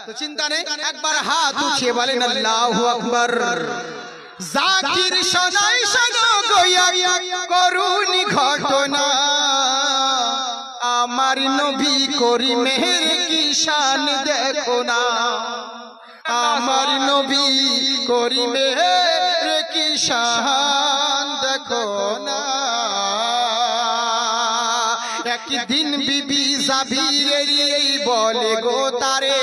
তো চিন্তা নেই, একবার হাত উঠিয়ে বলেন আল্লাহু আকবার। জাকির শোনাই শোনো গোয়া করুণী ঘটনা, আমার নবী করিমের কি শান দেখো না, আমার নবী করিমের কি শান দেখো না। একদিন বিবি জাবিরের এই বলে গো তারে,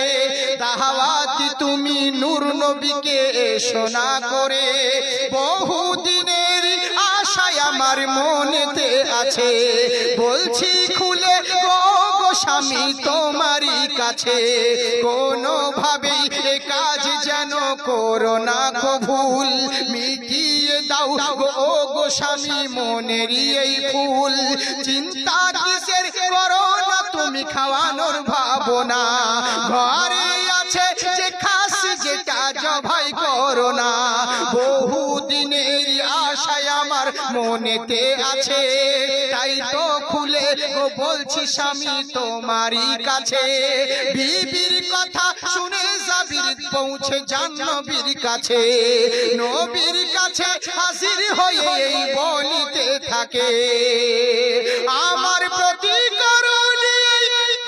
দাওয়াত তুমি নূর নবীকে এসো না করে, বহুদিনের আশায় আমার মনেতে আছে, বলছি খুলে গো স্বামী তোমারই কাছে, কোনোভাবেই এ কাজ যেন করো না গো ভুল, মিটিয়ে দাও গো স্বামী মনেরই এই ফুল। চিন্তা কিসের করো না তুমি খাওয়ানোর ভাবনা, ঘরে আছে যে খাস যেটা জবাই করো না, বহুদিনের আশায় আমার মনেতে আছে, তাই তো খুলে বলছি স্বামী তোমারই কাছে। বিবির কথা শুনে জাবির পৌঁছে যান নবীর কাছে, নবীর কাছে হাজির হয়ে এই বলিতে থাকে, আমার প্রতি করুণী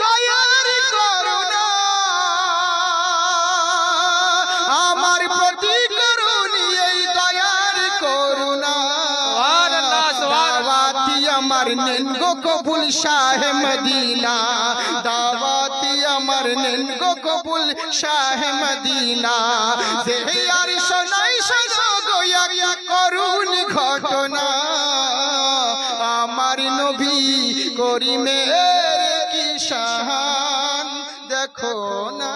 দয়ার করুণা, আমার প্রতি করুণী এই দয়ার করুণা, দাওয়াতি আমার নেন গো কবুল শাহে মদিনা, দাওয়াতি আমার নেন গো কবুল শাহে মদিনা। যে আর শোনাই শোনো গোয়া করুণী ঘটনা, আমার নবী করিমের কি শান দেখো না।